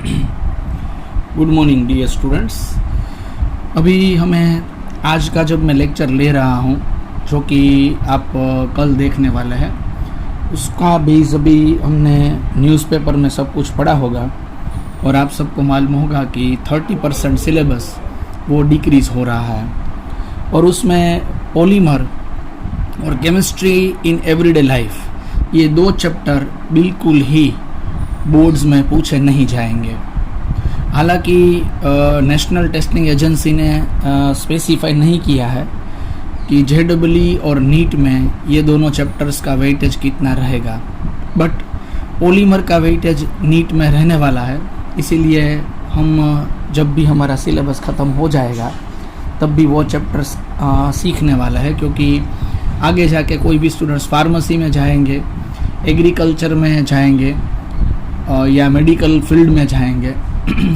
Good morning dear students. अभी हमें आज का जब मैं लेक्चर ले रहा हूँ जो कि आप कल देखने वाले हैं, उसका बेस अभी हमने न्यूज़पेपर में सब कुछ पढ़ा होगा और आप सबको मालूम होगा कि 30% सिलेबस वो डिक्रीज़ हो रहा है और उसमें पॉलीमर और केमिस्ट्री इन एवरीडे लाइफ, ये दो चैप्टर बिल्कुल ही बोर्ड्स में पूछे नहीं जाएंगे। हालांकि नेशनल टेस्टिंग एजेंसी ने स्पेसिफाई नहीं किया है कि JEE और नीट में ये दोनों चैप्टर्स का वेटेज कितना रहेगा, बट पॉलीमर का वेटेज नीट में रहने वाला है। इसीलिए हम जब भी हमारा सिलेबस ख़त्म हो जाएगा तब भी वो चैप्टर्स सीखने वाला है, क्योंकि आगे जाके कोई भी स्टूडेंट्स फार्मेसी में जाएंगे, एग्रीकल्चर में जाएंगे या मेडिकल फील्ड में जाएंगे,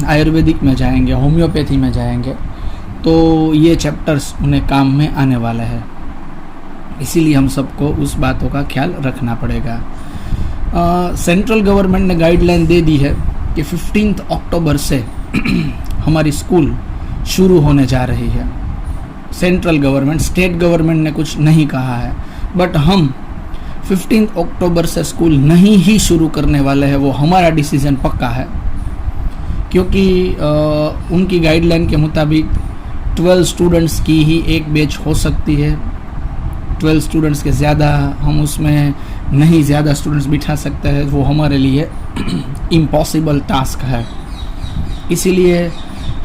आयुर्वेदिक में जाएंगे, होम्योपैथी में जाएंगे, तो ये चैप्टर्स उन्हें काम में आने वाला है। इसीलिए हम सबको उस बातों का ख्याल रखना पड़ेगा। सेंट्रल गवर्नमेंट ने गाइडलाइन दे दी है कि 15 अक्टूबर से हमारी स्कूल शुरू होने जा रही है। सेंट्रल गवर्नमेंट, स्टेट गवर्नमेंट ने कुछ नहीं कहा है, बट हम 15 अक्टूबर से स्कूल नहीं ही शुरू करने वाले हैं। वो हमारा डिसीजन पक्का है, क्योंकि उनकी गाइडलाइन के मुताबिक 12 स्टूडेंट्स की ही एक बैच हो सकती है। 12 स्टूडेंट्स के ज़्यादा हम उसमें नहीं ज़्यादा स्टूडेंट्स बिठा सकते हैं, वो हमारे लिए इम्पॉसिबल टास्क है। इसीलिए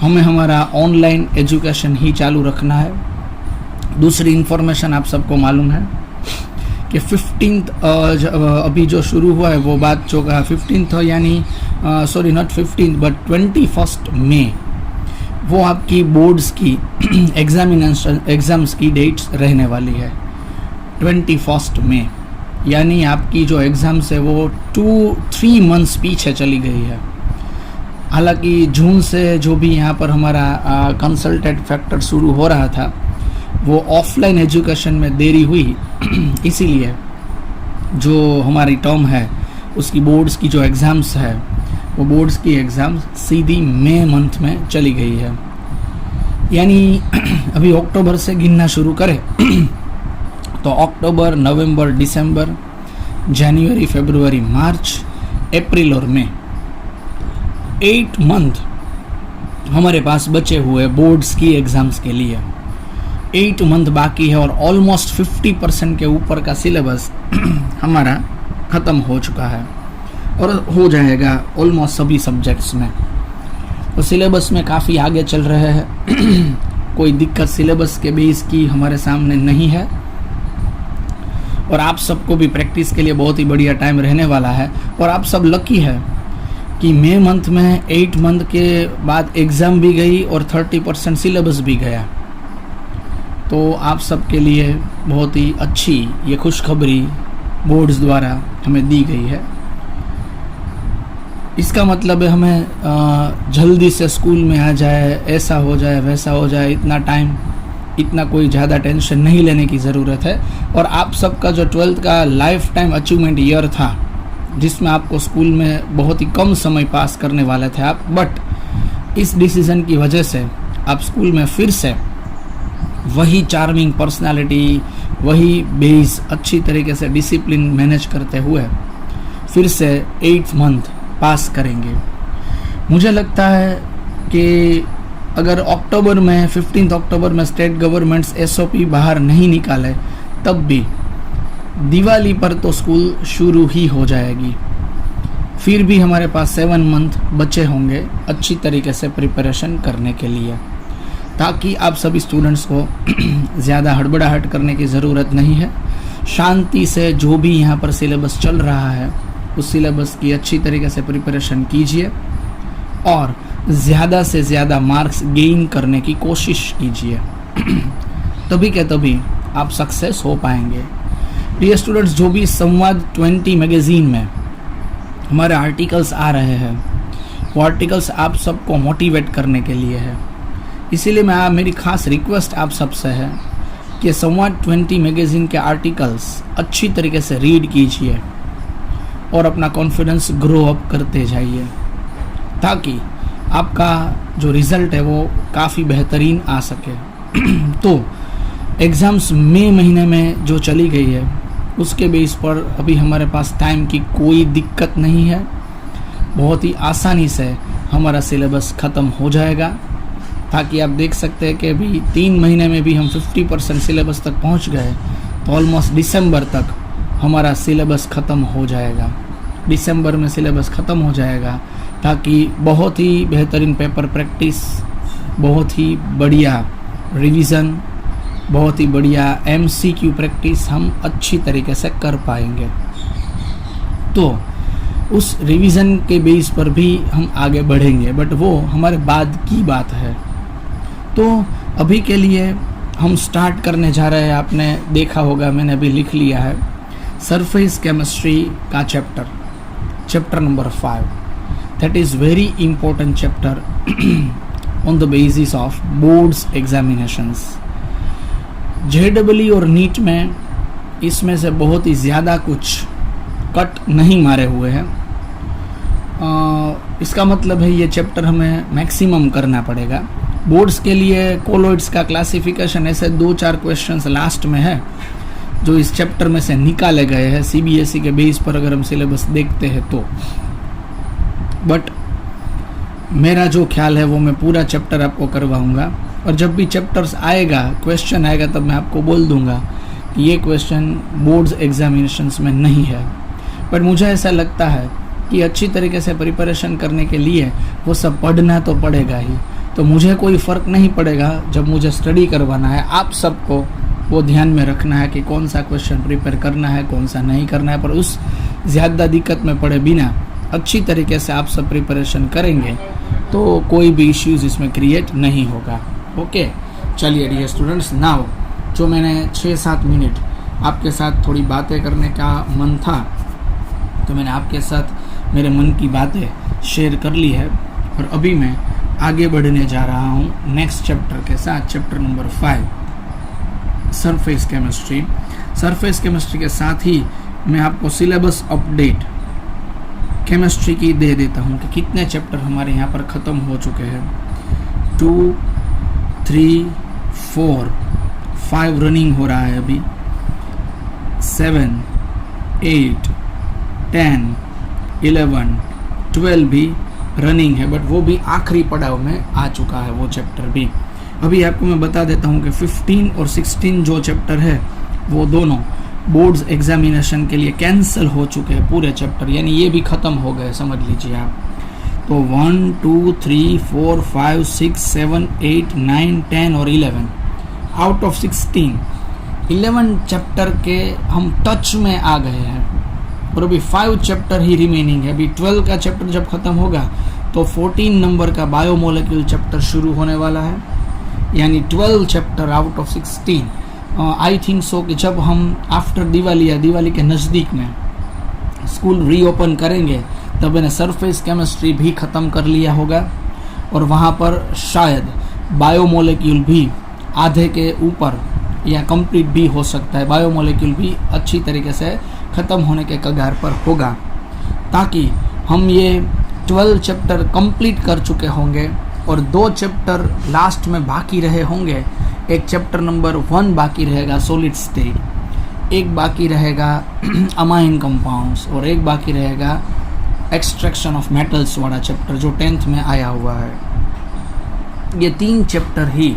हमें हमारा ऑनलाइन एजुकेशन ही चालू रखना है। दूसरी इन्फॉर्मेशन आप सबको मालूम है कि 15 अभी जो शुरू हुआ है वो बात जो 15 यानी सॉरी नॉट 15 बट 21 मई वो आपकी बोर्ड्स की एग्ज़ाम्स की डेट्स रहने वाली है। 21 मई यानी आपकी जो एग्ज़ाम्स है वो 2-3 मंथ्स पीछे चली गई है। हालांकि जून से जो भी यहाँ पर हमारा कंसल्टेड फैक्टर शुरू हो रहा था वो ऑफलाइन एजुकेशन में देरी हुई, इसीलिए जो हमारी टर्म है उसकी बोर्ड्स की जो एग्ज़ाम्स है वो बोर्ड्स की एग्ज़ाम सीधी मई मंथ में चली गई है। यानी अभी अक्टूबर से गिनना शुरू करें तो अक्टूबर, नवंबर, दिसंबर, जनवरी, फरवरी, मार्च, अप्रैल और मई 8 मंथ हमारे पास बचे हुए बोर्ड्स की एग्ज़ाम्स के लिए। 8 मंथ बाकी है और ऑलमोस्ट 50% के ऊपर का सिलेबस हमारा ख़त्म हो चुका है और हो जाएगा ऑलमोस्ट सभी सब्जेक्ट्स में। तो सिलेबस में काफ़ी आगे चल रहे हैं। कोई दिक्कत सिलेबस के बेस की हमारे सामने नहीं है और आप सबको भी प्रैक्टिस के लिए बहुत ही बढ़िया टाइम रहने वाला है। और आप सब लकी है कि मई मंथ में 8 मंथ के बाद एग्ज़ाम भी गई और 30% सिलेबस भी गया। तो आप सबके लिए बहुत ही अच्छी ये खुशखबरी बोर्ड्स द्वारा हमें दी गई है। इसका मतलब है हमें जल्दी से स्कूल में आ जाए, ऐसा हो जाए, वैसा हो जाए, इतना कोई ज़्यादा टेंशन नहीं लेने की ज़रूरत है। और आप सबका जो 12th का लाइफ टाइम अचीवमेंट ईयर था, जिसमें आपको स्कूल में बहुत ही कम समय पास करने वाले थे आप, बट इस डिसीज़न की वजह से आप स्कूल में फिर से वही चार्मिंग पर्सनालिटी, वही बेस, अच्छी तरीके से डिसिप्लिन मैनेज करते हुए फिर से 8th मंथ पास करेंगे। मुझे लगता है कि अगर अक्टूबर में 15 अक्टूबर में स्टेट गवर्नमेंट्स SOP बाहर नहीं निकाले तब भी दिवाली पर तो स्कूल शुरू ही हो जाएगी। फिर भी हमारे पास 7 मंथ बचे होंगे अच्छी तरीके से प्रिपरेशन करने के लिए, ताकि आप सभी स्टूडेंट्स को ज़्यादा हड़बड़ाहट करने की ज़रूरत नहीं है। शांति से जो भी यहाँ पर सिलेबस चल रहा है उस सिलेबस की अच्छी तरीके से प्रिपरेशन कीजिए और ज़्यादा से ज़्यादा मार्क्स गेन करने की कोशिश कीजिए। तभी के तभी आप सक्सेस हो पाएंगे। डियर स्टूडेंट्स, जो भी संवाद 20 मैगज़ीन में हमारे आर्टिकल्स आ रहे हैं वो आर्टिकल्स आप सबको मोटिवेट करने के लिए है। इसीलिए मेरी खास रिक्वेस्ट आप सबसे है कि संवाद 20 मैगज़ीन के आर्टिकल्स अच्छी तरीके से रीड कीजिए और अपना कॉन्फिडेंस ग्रो अप करते जाइए। ताकि आपका जो रिज़ल्ट है वो काफ़ी बेहतरीन आ सके। तो एग्ज़ाम्स मई महीने में जो चली गई है उसके बेस पर अभी हमारे पास टाइम की कोई दिक्कत नहीं है, बहुत ही आसानी से हमारा सिलेबस ख़त्म हो जाएगा। ताकि आप देख सकते हैं कि अभी 3 महीने में भी हम 50% सिलेबस तक पहुंच गए, तो ऑलमोस्ट दिसंबर तक हमारा सिलेबस ख़त्म हो जाएगा। दिसंबर में सिलेबस ख़त्म हो जाएगा ताकि बहुत ही बेहतरीन पेपर प्रैक्टिस, बहुत ही बढ़िया रिवीज़न, बहुत ही बढ़िया MCQ प्रैक्टिस हम अच्छी तरीके से कर पाएंगे। तो उस रिवीजन के बेस पर भी हम आगे बढ़ेंगे, बट वो हमारे बाद की बात है। तो अभी के लिए हम स्टार्ट करने जा रहे हैं। आपने देखा होगा, मैंने अभी लिख लिया है सरफेस केमिस्ट्री का chapter number 5। That is very important chapter on the basis of boards examinations. JEE और नीट में इसमें से बहुत ही ज़्यादा कुछ कट नहीं मारे हुए हैं। इसका मतलब है ये चैप्टर हमें मैक्सिमम करना पड़ेगा। बोर्ड्स के लिए कोलॉइड्स का क्लासिफिकेशन ऐसे 2-4 क्वेश्चंस लास्ट में है जो इस चैप्टर में से निकाले गए हैं CBSE के बेस पर, अगर हम सिलेबस देखते हैं तो। बट मेरा जो ख्याल है वो मैं पूरा चैप्टर आपको करवाऊंगा, और जब भी चैप्टर्स आएगा, क्वेश्चन आएगा, तब मैं आपको बोल दूंगा कि ये क्वेश्चन बोर्ड्स एग्जामिनेशंस में नहीं है। पर मुझे ऐसा लगता है कि अच्छी तरीके से प्रिपरेशन करने के लिए वो सब पढ़ना तो पड़ेगा ही। तो मुझे कोई फ़र्क नहीं पड़ेगा, जब मुझे स्टडी करवाना है आप सबको वो ध्यान में रखना है कि कौन सा क्वेश्चन प्रिपेयर करना है, कौन सा नहीं करना है। पर उस ज़्यादा दिक्कत में पड़े बिना अच्छी तरीके से आप सब प्रिपरेशन करेंगे तो कोई भी इश्यूज़ इसमें क्रिएट नहीं होगा। ओके, चलिए डियर स्टूडेंट्स, नाउ जो मैंने 6-7 मिनट आपके साथ थोड़ी बातें करने का मन था, तो मैंने आपके साथ मेरे मन की बातें शेयर कर ली है। और अभी मैं आगे बढ़ने जा रहा हूँ नेक्स्ट चैप्टर के साथ, chapter number 5 surface chemistry. Surface chemistry के साथ ही मैं आपको सिलेबस अपडेट केमिस्ट्री की दे देता हूँ कि कितने चैप्टर हमारे यहाँ पर ख़त्म हो चुके हैं। 2, 3, 4, 5 रनिंग हो रहा है अभी, 7, 8, 10, 11, 12 भी रनिंग है, बट वो भी आखिरी पड़ाव में आ चुका है वो चैप्टर भी। अभी आपको मैं बता देता हूँ कि 15 और 16 जो चैप्टर है वो दोनों बोर्ड्स एग्जामिनेशन के लिए कैंसिल हो चुके हैं पूरे चैप्टर, यानी ये भी ख़त्म हो गए, समझ लीजिए आप। तो 1, 2, 3, 4, 5, 6, 7, 8, 9, 10 और 11 आउट ऑफ 16, 11 चैप्टर के हम टच में आ गए हैं, और अभी 5 चैप्टर ही रिमेनिंग है। अभी 12 का चैप्टर जब ख़त्म होगा तो 14 नंबर का बायोमोलिक्यूल चैप्टर शुरू होने वाला है, यानी 12 chapter out of 16। I think सो कि जब हम आफ्टर दिवाली या दिवाली के नज़दीक में स्कूल रीओपन करेंगे तब मैंने सरफेस केमिस्ट्री भी ख़त्म कर लिया होगा, और वहाँ पर शायद बायोमोलिक्यूल भी आधे के ऊपर या कंप्लीट भी हो सकता है। बायोमोलिक्यूल भी अच्छी तरीके से ख़त्म होने के कगार पर होगा, ताकि हम ये 12 चैप्टर कंप्लीट कर चुके होंगे और 2 चैप्टर लास्ट में बाकी रहे होंगे। एक चैप्टर नंबर 1 बाकी रहेगा सॉलिड स्टेट, एक बाकी रहेगा अमाइन कंपाउंड्स, और एक बाकी रहेगा एक्सट्रैक्शन ऑफ मेटल्स वाला चैप्टर जो 10th में आया हुआ है। ये 3 चैप्टर ही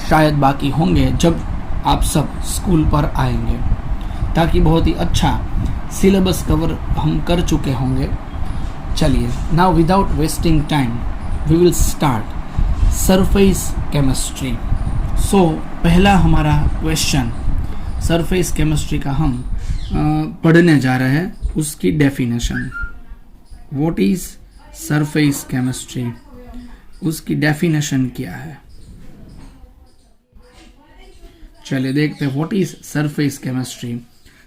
शायद बाकी होंगे जब आप सब स्कूल पर आएंगे, ताकि बहुत ही अच्छा सिलेबस कवर हम कर चुके होंगे। चलिए, now without wasting time we will start surface chemistry. So पहला हमारा क्वेश्चन सरफेस केमिस्ट्री का हम पढ़ने जा रहे हैं, उसकी definition. What is surface chemistry, उसकी डेफिनेशन क्या है। चलिए देखते हैं what is surface chemistry.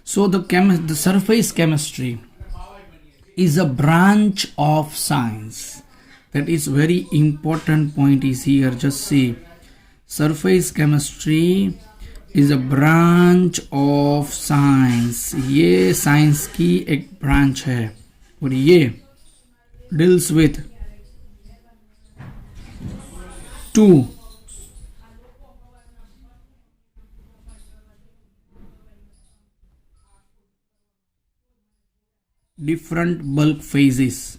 So the surface chemistry is a branch of science. That is very important point is here. Just see, surface chemistry is a branch of science. ये science की एक branch है, और ये deals with two different bulk phases.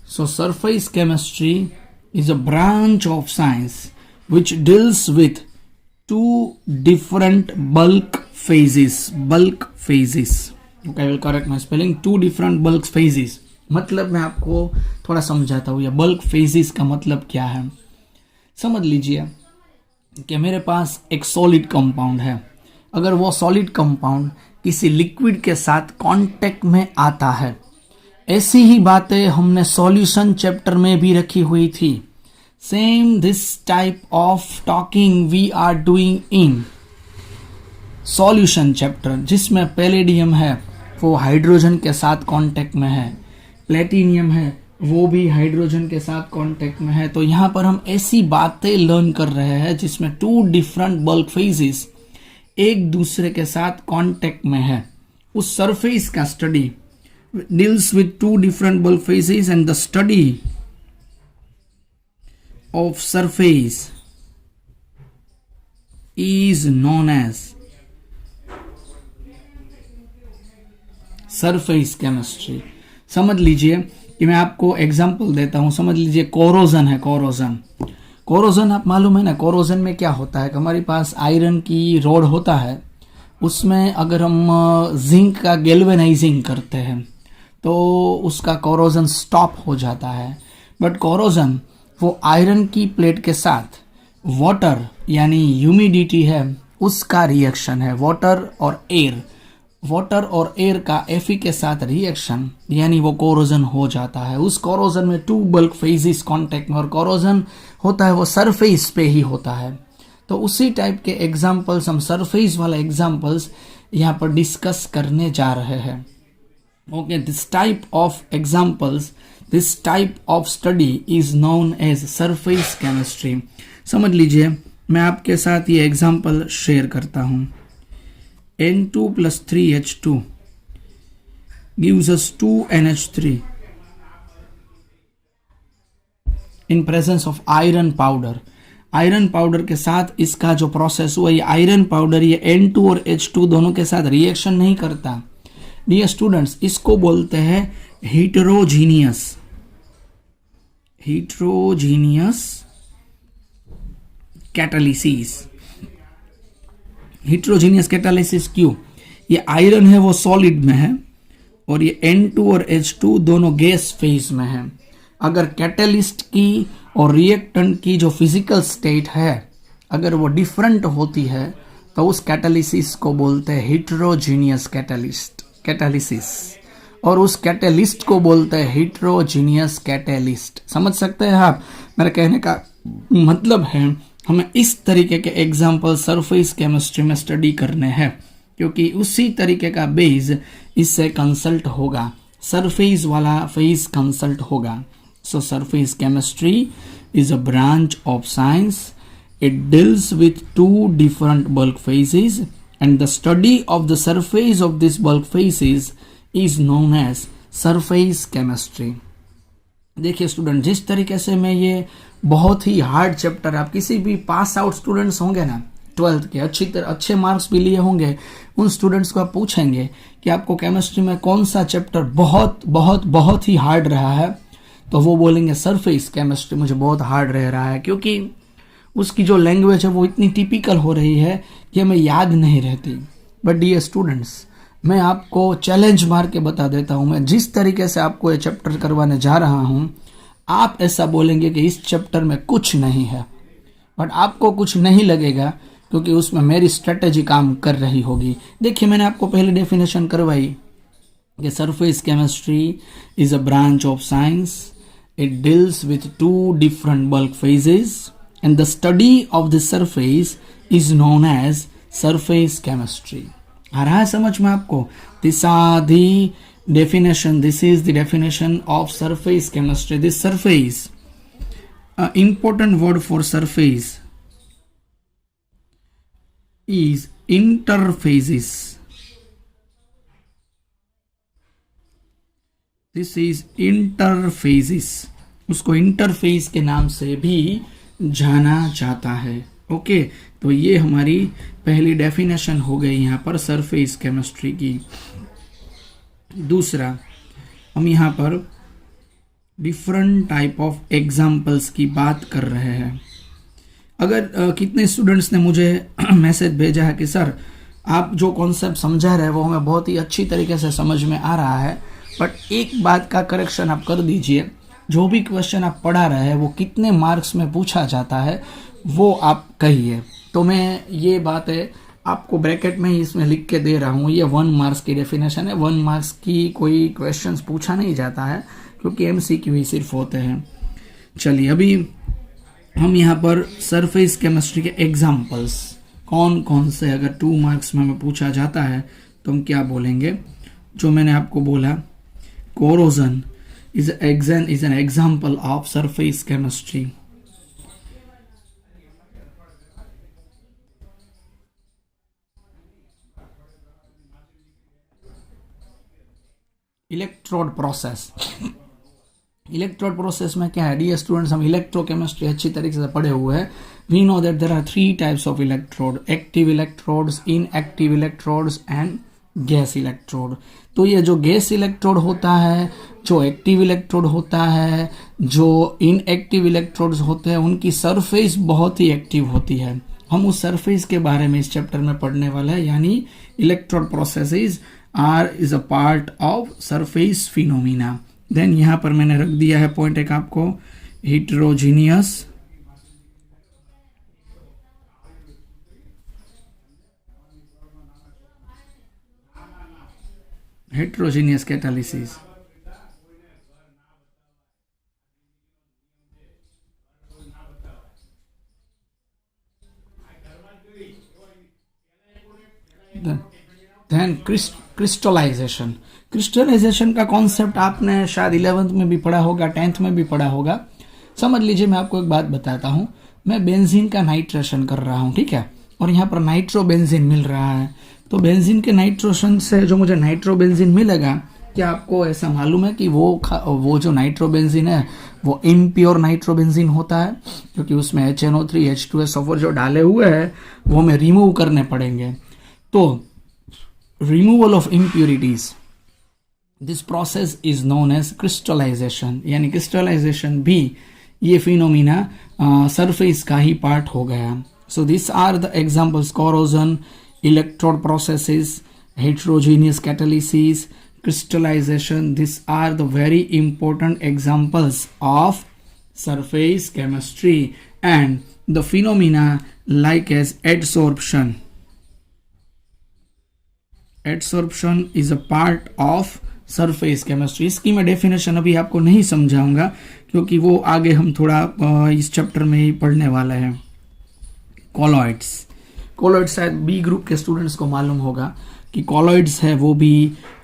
So surface chemistry is a branch of science which deals with two different bulk phases. Bulk phases. Okay, I will correct my spelling. Two different bulk phases. मतलब मैं आपको थोड़ा समझाता हूँ, या bulk phases का मतलब क्या है। समझ लीजिए कि मेरे पास एक सॉलिड कंपाउंड है। अगर वो सॉलिड कंपाउंड किसी लिक्विड के साथ कांटेक्ट में आता है, ऐसी ही बातें हमने सॉल्यूशन चैप्टर में भी रखी हुई थी। Same this type of talking we are doing in solution chapter, जिसमें पैलेडियम है वो हाइड्रोजन के साथ कांटेक्ट में है, प्लेटिनियम है वो भी हाइड्रोजन के साथ कांटेक्ट में है। तो यहाँ पर हम ऐसी बातें लर्न कर रहे हैं जिसमें टू डिफरेंट बल्क फेजेस एक दूसरे के साथ कांटेक्ट में है। उस सरफेस का study deals with two different bulk phases, and the study of surface is known as surface chemistry. समझ लीजिए कि मैं आपको एग्जांपल देता हूं। समझ लीजिए कोरोजन है। कोरोजन आप मालूम है ना, कोरोजन में क्या होता है कि हमारे पास आयरन की रोड होता है, उसमें अगर हम जिंक का गैल्वेनाइजिंग करते हैं तो उसका कोरोजन स्टॉप हो जाता है। बट कोरोजन वो आयरन की प्लेट के साथ वाटर यानी ह्यूमिडिटी है उसका रिएक्शन है। वाटर और एयर का Fe के साथ रिएक्शन, यानी वो कोरोजन हो जाता है। उस कोरोजन में टू बल्क फेजेस कांटेक्ट में, और कोरोजन होता है वो सरफेस पे ही होता है। तो उसी टाइप के एग्जांपल्स, हम सरफेस वाला एग्जांपल्स यहाँ पर डिस्कस करने जा रहे हैं। Okay, this type of examples, this type of study is known as surface chemistry. समझ लीजिए मैं आपके साथ ये एग्जांपल शेयर करता हूं। N2 plus 3H2 gives us 2NH3 in presence of iron powder. Iron powder के साथ इसका जो प्रोसेस हुआ, ये आयरन पाउडर ये N2 और H2 दोनों के साथ रिएक्शन नहीं करता। डियर स्टूडेंट्स, इसको बोलते हैं हीटेरोजीनियस कैटालिसिस। हीटेरोजीनियस कैटालिसिस क्यों? ये आयरन है वो सॉलिड में है और ये N2 और H2 दोनों गैस फेज में है। अगर कैटलिस्ट की और रिएक्टेंट की जो फिजिकल स्टेट है अगर वो डिफरेंट होती है तो उस कैटालिसिस को बोलते हैं हीटेरोजीनियस कैटालिसिस, और उस कैटलिस्ट को बोलते हैं हीटेरोजीनियस कैटलिस्ट। समझ सकते हैं आप? मेरे कहने का मतलब है हमें इस तरीके के एग्जाम्पल सरफेस केमिस्ट्री में स्टडी करने हैं, क्योंकि उसी तरीके का बेस इससे कंसल्ट होगा, सरफेस वाला फेज कंसल्ट होगा। सो surface chemistry is a branch of science. It deals with two different bulk phases, and the study of the surface of these bulk phases is known as surface chemistry. देखिए student, जिस तरीके से मैं ये बहुत ही hard chapter, आप किसी भी पास आउट स्टूडेंट्स होंगे ना 12th के अच्छे मार्क्स भी लिए होंगे, उन स्टूडेंट्स को आप पूछेंगे कि आपको केमिस्ट्री में कौन सा चैप्टर बहुत बहुत बहुत ही हार्ड रहा है, तो वो बोलेंगे सरफेस केमिस्ट्री मुझे बहुत हार्ड रह रहा है, क्योंकि उसकी जो लैंग्वेज है वो इतनी टिपिकल हो रही है कि हमें याद नहीं रहती। बट डियर स्टूडेंट्स, मैं आपको चैलेंज मार के बता देता हूँ, मैं जिस तरीके से आपको ये चैप्टर करवाने जा रहा हूँ, आप ऐसा बोलेंगे कि इस चैप्टर में कुछ नहीं है, बट आपको कुछ नहीं लगेगा क्योंकि उसमें मेरी स्ट्रेटेजी काम कर रही होगी। देखिए मैंने आपको पहले डेफिनेशन करवाई कि surface chemistry is a branch of science, it deals with to different bulk phases and the study of the surface is known as surface chemistry. आ रहा है समझ में आपको? This are the definition. This is the definition of surface chemistry. This surface, important word for surface is interphases. This is interphases. उसको interface के नाम से भी जाना जाता है। ओके, तो ये हमारी पहली डेफिनेशन हो गई यहाँ पर सरफेस केमिस्ट्री की। दूसरा, हम यहाँ पर डिफरेंट टाइप ऑफ एग्जाम्पल्स की बात कर रहे हैं। अगर कितने स्टूडेंट्स ने मुझे मैसेज भेजा है कि सर आप जो कॉन्सेप्ट समझा रहे हैं वो हमें बहुत ही अच्छी तरीके से समझ में आ रहा है, बट एक बात का करेक्शन आप कर दीजिए, जो भी क्वेश्चन आप पढ़ा रहे हैं वो कितने मार्क्स में पूछा जाता है वो आप कहिए। तो मैं ये बात है आपको ब्रैकेट में ही इसमें लिख के दे रहा हूँ, ये 1 मार्क्स की डेफिनेशन है। 1 मार्क्स की कोई क्वेश्चंस पूछा नहीं जाता है क्योंकि MCQ ही सिर्फ होते हैं। चलिए, अभी हम यहाँ पर सरफेस केमिस्ट्री के एग्जाम्पल्स कौन कौन से अगर 2 मार्क्स में हमें पूछा जाता है तो हम क्या बोलेंगे। जो मैंने आपको बोला, corrosion is an example of surface chemistry. Electrode process, electrode process में क्या है डियर स्टूडेंट्स, हम इलेक्ट्रोकेमिस्ट्री अच्छी तरीके से पढ़े हुए हैं। We know that there are 3 types of electrode, active electrodes, inactive electrodes and gas electrode. तो ये जो गैस इलेक्ट्रोड होता है, जो एक्टिव इलेक्ट्रोड होता है, जो इनएक्टिव इलेक्ट्रोड्स होते हैं, उनकी सरफेस बहुत ही एक्टिव होती है। हम उस सरफेस के बारे में इस चैप्टर में पढ़ने वाले हैं, यानी electrode processes is a part of surface phenomena. Then यहाँ पर मैंने रख दिया है पॉइंट एक आपको, heterogeneous catalysis. Then crystallization. Crystallization का कॉन्सेप्ट आपने शायद 11th में भी पढ़ा होगा, 10th में भी पढ़ा होगा। समझ लीजिए, मैं आपको एक बात बताता हूँ। मैं बेंजीन का नाइट्रेशन कर रहा हूँ, ठीक है, और यहाँ पर नाइट्रो बेंजीन मिल रहा है। तो बेंजीन के नाइट्रोशन से जो मुझे नाइट्रो बेंजीन मिलेगा, क्या आपको ऐसा मालूम है कि वो जो नाइट्रो बेंजीन है वो इम्प्योर नाइट्रो बेंजीन होता है, क्योंकि उसमें HNO3 H2SO4 जो डाले हुए हैं वो हमें रिमूव करने पड़ेंगे। तो removal of impurities, this process is known as crystallization, यानी क्रिस्टलाइजेशन भी ये फिनोमिना सरफेस का ही पार्ट हो गया। So this are the examples, corrosion, electrode processes, heterogeneous catalysis, crystallization. These are the very important examples of surface chemistry, and the phenomena like as adsorption. Adsorption is a part of surface chemistry. इसकी मैं definition अभी आपको नहीं समझाऊंगा क्योंकि वो आगे हम थोड़ा इस चैप्टर में ही पढ़ने वाले हैं। कॉलॉइड्स, कॉलॉइड्स शायद बी ग्रुप के स्टूडेंट्स को मालूम होगा कि कॉलॉइड्स है वो भी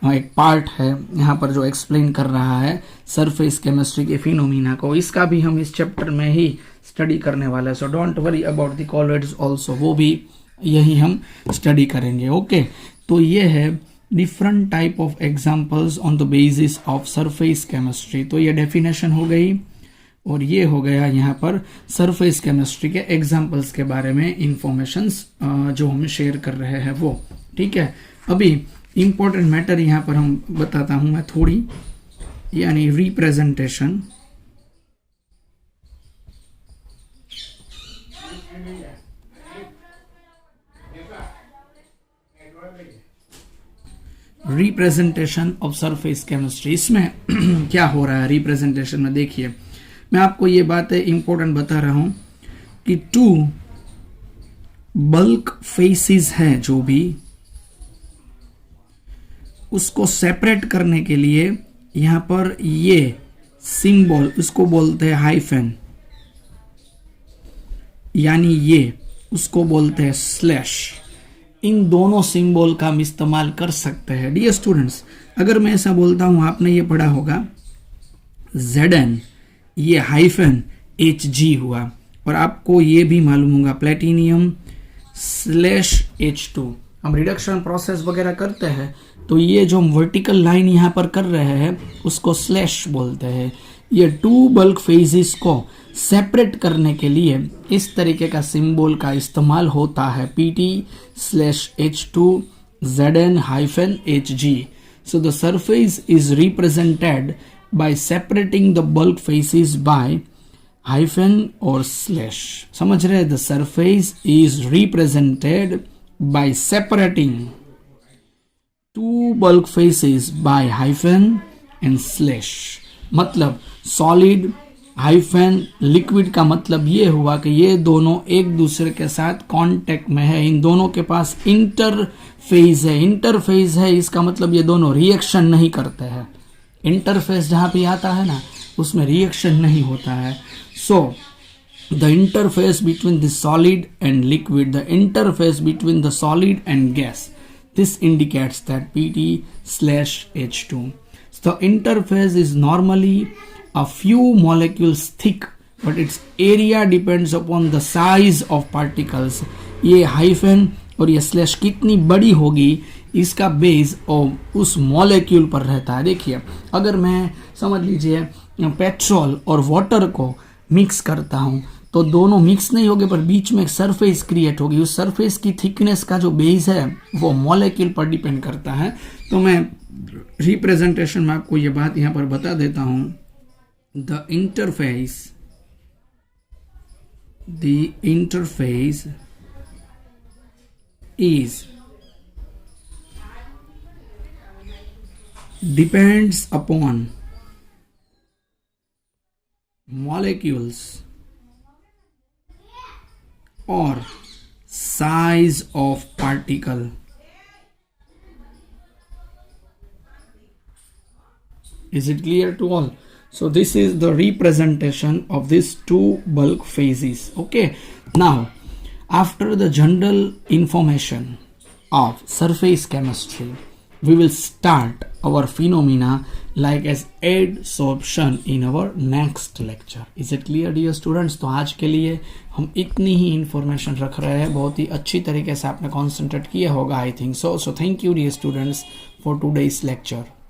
एक पार्ट है यहाँ पर जो एक्सप्लेन कर रहा है सरफेस केमिस्ट्री के फिनोमिना को। इसका भी हम इस चैप्टर में ही स्टडी करने वाले हैं। So don't worry about the colloids also, वो भी यही हम स्टडी करेंगे। ओके, तो ये है different type of examples on the basis of surface chemistry. तो ये डेफिनेशन हो गई और ये हो गया यहाँ पर सरफेस केमिस्ट्री के एग्जाम्पल्स के बारे में इंफॉर्मेशंस जो हम शेयर कर रहे हैं वो। ठीक है, अभी इंपॉर्टेंट मैटर यहाँ पर हम बताता हूँ मैं थोड़ी, यानी representation. Representation of surface chemistry, इसमें क्या हो रहा है रिप्रेजेंटेशन में, देखिए मैं आपको ये बातें इंपॉर्टेंट बता रहा हूं कि 2 बल्क फेसेस हैं जो भी, उसको सेपरेट करने के लिए यहां पर ये सिंबल, उसको बोलते हैं हाइफन, यानी ये उसको बोलते हैं स्लैश। इन दोनों सिंबल का हम इस्तेमाल कर सकते हैं। डियर स्टूडेंट्स, अगर मैं ऐसा बोलता हूं, आपने ये पढ़ा होगा Zn, ये हाइफन Hg हुआ, और आपको ये भी मालूम होगा प्लेटिनियम स्लैश H2। हम रिडक्शन प्रोसेस वगैरह करते हैं तो ये जो हम वर्टिकल लाइन यहाँ पर कर रहे हैं उसको स्लैश बोलते हैं, ये टू बल्क फेजेस को सेपरेट करने के लिए इस तरीके का सिंबल का इस्तेमाल होता है, Pt/H2Zn-Hg. So the surface is represented by separating the bulk faces by hyphen or slash. समझ रहे? The surface is represented by separating two bulk faces by hyphen and slash. मतलब सॉलिड हाइफन लिक्विड का मतलब ये हुआ कि ये दोनों एक दूसरे के साथ कांटेक्ट में है, इन दोनों के पास इंटरफेज है। इंटरफेज है इसका मतलब ये दोनों रिएक्शन नहीं करते हैं। इंटरफेस जहां पे आता है ना उसमें रिएक्शन नहीं होता है। So the interface between the solid and liquid, the interface between the solid and gas, this indicates that Pt/H2. The interface is normally a few molecules thick, but its area depends upon the size of particles. ये hyphen और ये slash कितनी बड़ी होगी इसका base और उस molecule पर रहता है। देखिए अगर मैं समझ लीजिए पेट्रोल और वाटर को मिक्स करता हूँ तो दोनों मिक्स नहीं होंगे, पर बीच में एक सरफेस क्रिएट होगी। उस सरफेस की थिकनेस का जो बेस है वो मॉलिक्यूल पर डिपेंड करता है। तो मैं रिप्रेजेंटेशन में आपको ये बात यहाँ पर बता देता हूँ। The interface is depends upon molecules or size of particle. Is it clear to all? So this is the representation of these two bulk phases. Okay, now after the general information of surface chemistry, we will start our phenomena like as adsorption in our next lecture. Is it clear dear students? तो आज के लिए हम इतनी ही information रख रहे हैं। बहुत ही अच्छी तरीके से आपने कॉन्सेंट्रेट किया होगा I think so. So thank you dear students for today's lecture.